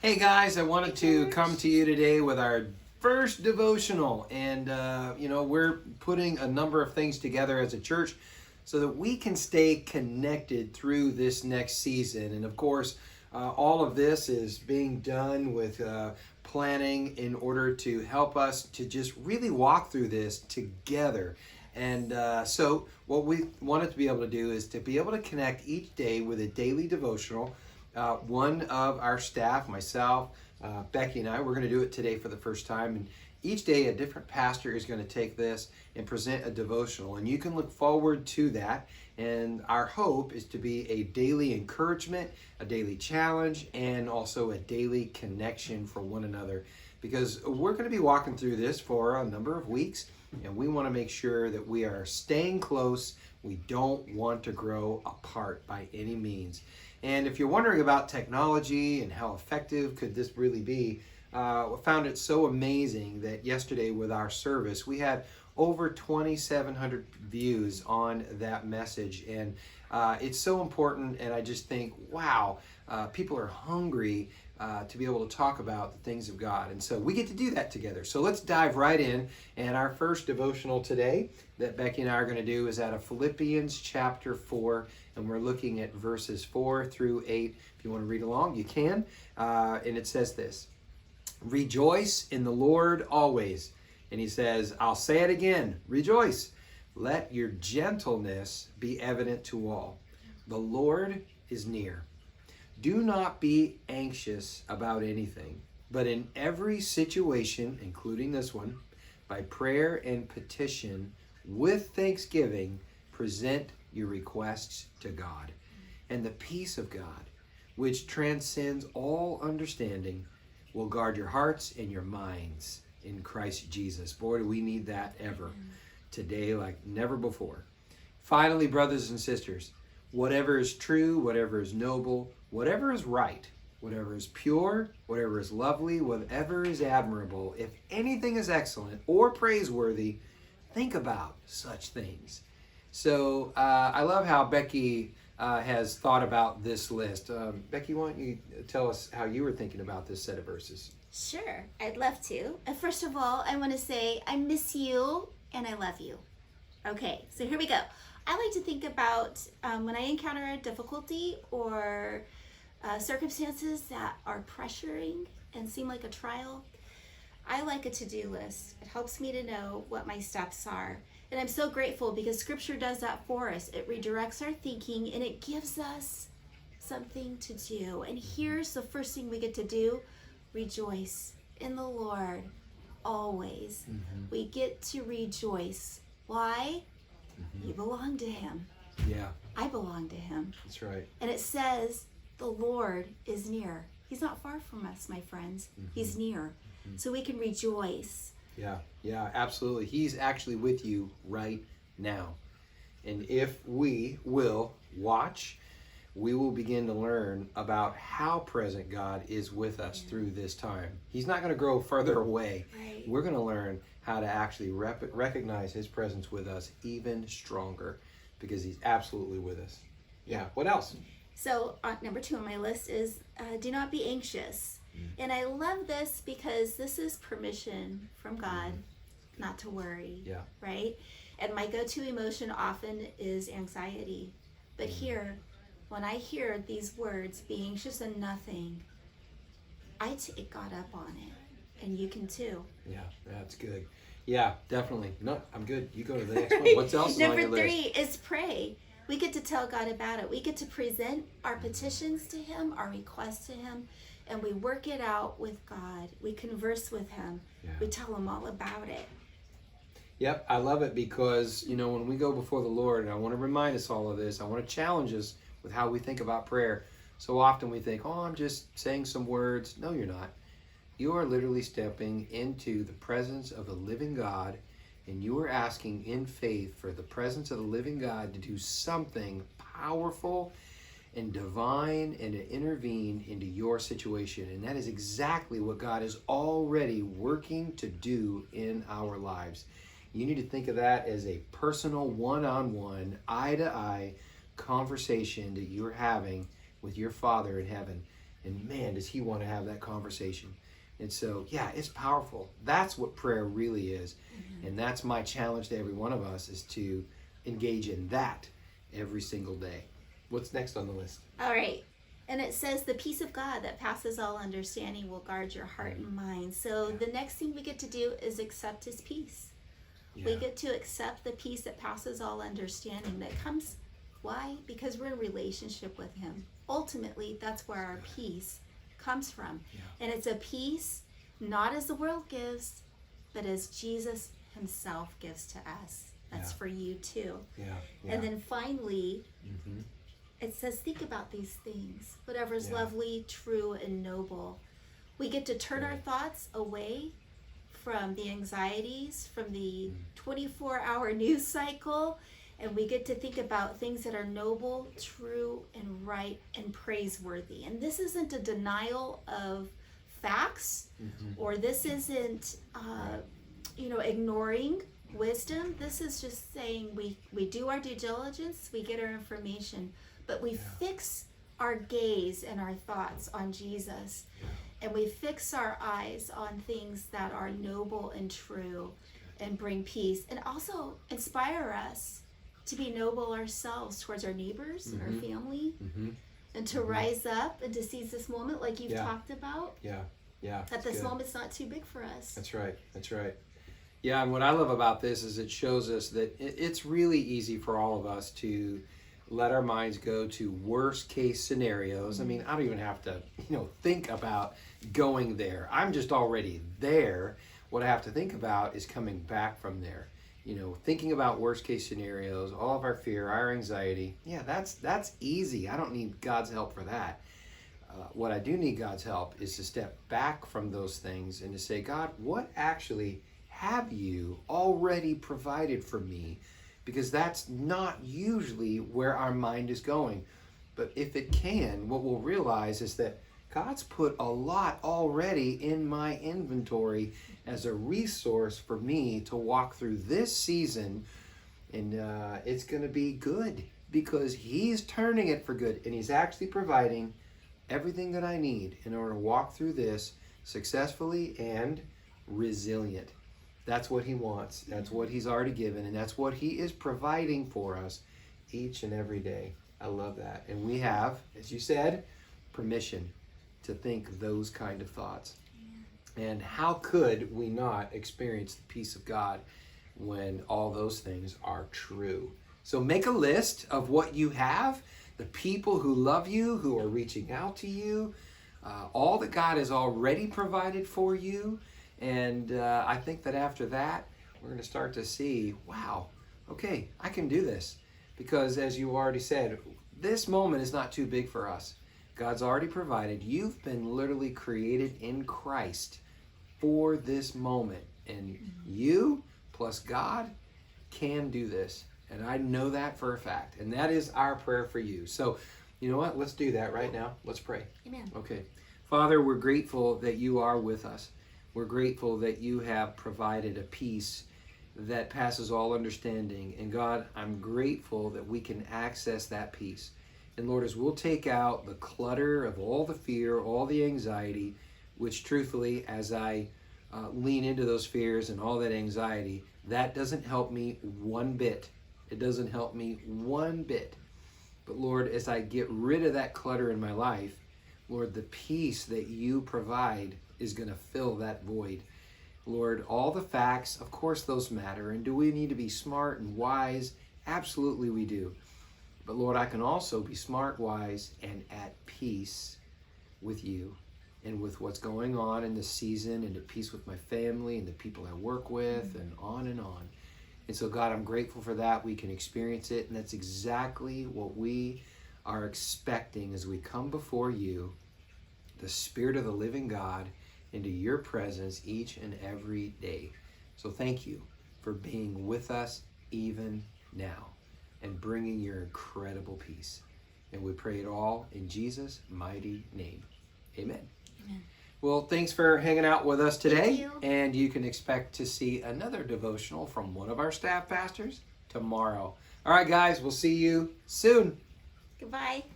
Hey guys, I wanted to come to you today with our first devotional, and we're putting a number of things together as a church so that we can stay connected through this next season. And of course, all of this is being done with planning in order to help us to just really walk through this together. And so what we wanted to be able to do is to be able to connect each day with a daily devotional. One of our staff, myself, Becky and I, we're going to do it today for the first time. And each day a different pastor is going to take this and present a devotional. And you can look forward to that. And our hope is to be a daily encouragement, a daily challenge, and also a daily connection for one another. Because we're going to be walking through this for a number of weeks. And we want to make sure that we are staying close. We don't want to grow apart by any means. And if you're wondering about technology and how effective could this really be, I found it so amazing that yesterday with our service, we had over 2,700 views on that message. And it's so important, and I just think, wow, people are hungry to be able to talk about the things of God. And so we get to do that together. So let's dive right in. And our first devotional today that Becky and I are going to do is out of Philippians chapter 4. And we're looking at verses 4 through 8. If you want to read along, you can. And it says this: Rejoice in the Lord always. And he says, I'll say it again, rejoice. Let your gentleness be evident to all. The Lord is near. Do not be anxious about anything, but in every situation, including this one, by prayer and petition, with thanksgiving, present your requests to God. And the peace of God, which transcends all understanding, will guard your hearts and your minds in Christ Jesus. Boy, do we need that ever today like never before. Finally, brothers and sisters, whatever is true, whatever is noble, whatever is right, whatever is pure, whatever is lovely, whatever is admirable, if anything is excellent or praiseworthy, think about such things. So I love how Becky has thought about this list. Becky, why don't you tell us how you were thinking about this set of verses? Sure, I'd love to. First of all, I want to say I miss you and I love you. Okay, so here we go. I like to think about when I encounter a difficulty or circumstances that are pressuring and seem like a trial. I like a to-do list. It helps me to know what my steps are. And I'm so grateful because Scripture does that for us. It redirects our thinking and it gives us something to do. And here's the first thing we get to do: rejoice in the Lord always. We get to rejoice. Why? You belong to Him. Yeah. I belong to Him. That's right. And it says the Lord is near. He's not far from us, my friends. He's near. So we can rejoice. Yeah, absolutely. He's actually with you right now. And if we will watch, we will begin to learn about how present God is with us through this time. He's not going to grow further away. Right. We're going to learn how to actually recognize His presence with us even stronger because He's absolutely with us. Yeah. What else? So number 2 on my list is do not be anxious. And I love this because this is permission from God not to worry. Yeah. Right? And my go-to emotion often is anxiety. But here, when I hear these words, be anxious and nothing, I take God up on it. And you can too. Yeah, that's good. Yeah, definitely. No, I'm good. You go to the next one. What else is on your Number 3 list? is pray. We get to tell God about it. We get to present our petitions to Him, our requests to Him, and we work it out with God. We converse with Him. Yeah. We tell Him all about it. Yep, I love it because, when we go before the Lord, and I want to remind us all of this, I want to challenge us with how we think about prayer. So often we think, I'm just saying some words. No, you're not. You are literally stepping into the presence of the living God, and you are asking in faith for the presence of the living God to do something powerful and divine and to intervene into your situation. And that is exactly what God is already working to do in our lives. You need to think of that as a personal, one-on-one, eye-to-eye conversation that you're having with your Father in heaven. And man, does he want to have that conversation. And so, yeah, it's powerful. That's what prayer really is. And that's my challenge to every one of us, is to engage in that every single day. What's next on the list? All right. And it says the peace of God that passes all understanding will guard your heart and mind. So the next thing we get to do is accept his peace. Yeah. We get to accept the peace that passes all understanding that comes. Why? Because we're in relationship with him. Ultimately, that's where our peace comes from. Yeah. And it's a peace not as the world gives, but as Jesus himself gives to us. That's for you too. Yeah. And then finally, it says, think about these things. Whatever is lovely, true, and noble. We get to turn our thoughts away from the anxieties, from the 24-hour news cycle, and we get to think about things that are noble, true, and right, and praiseworthy. And this isn't a denial of facts, or this isn't, ignoring wisdom. This is just saying we do our due diligence, we get our information, but we fix our gaze and our thoughts on Jesus. And we fix our eyes on things that are noble and true and bring peace, and also inspire us to be noble ourselves towards our neighbors and our family, and to rise up and to seize this moment like you've talked about. That this moment's not too big for us. That's right. Yeah, and what I love about this is it shows us that it's really easy for all of us to let our minds go to worst case scenarios. I mean, I don't even have to, think about going there. I'm just already there. What I have to think about is coming back from there. Thinking about worst case scenarios, all of our fear, our anxiety. Yeah, that's easy. I don't need God's help for that. What I do need God's help is to step back from those things and to say, God, what actually have you already provided for me? Because that's not usually where our mind is going. But if it can, what we'll realize is that God's put a lot already in my inventory as a resource for me to walk through this season. And it's going to be good because he's turning it for good. And he's actually providing everything that I need in order to walk through this successfully and resilient. That's what he wants. That's what he's already given. And that's what he is providing for us each and every day. I love that. And we have, as you said, permission to think those kind of thoughts. And how could we not experience the peace of God when all those things are true? So make a list of what you have, the people who love you, who are reaching out to you, all that God has already provided for you. And I think that after that, we're going to start to see, wow, okay, I can do this. Because as you already said, this moment is not too big for us. God's already provided. You've been literally created in Christ for this moment. And you plus God can do this. And I know that for a fact. And that is our prayer for you. So, you know what? Let's do that right now. Let's pray. Amen. Okay. Father, we're grateful that you are with us. We're grateful that you have provided a peace that passes all understanding. And God, I'm grateful that we can access that peace. And Lord, as we'll take out the clutter of all the fear, all the anxiety, which truthfully, as I lean into those fears and all that anxiety, that doesn't help me one bit. It doesn't help me one bit. But Lord, as I get rid of that clutter in my life, Lord, the peace that you provide is going to fill that void. Lord, all the facts, of course those matter. And do we need to be smart and wise? Absolutely we do. But Lord, I can also be smart, wise, and at peace with you and with what's going on in this season, and at peace with my family and the people I work with, and on and on. And so God, I'm grateful for that. We can experience it, and that's exactly what we are expecting as we come before you, the Spirit of the living God, into your presence each and every day. So thank you for being with us even now and bringing your incredible peace. And we pray it all in Jesus' mighty name. Amen. Amen. Well, thanks for hanging out with us today. Thank you. And you can expect to see another devotional from one of our staff pastors tomorrow. All right, guys, we'll see you soon. Goodbye.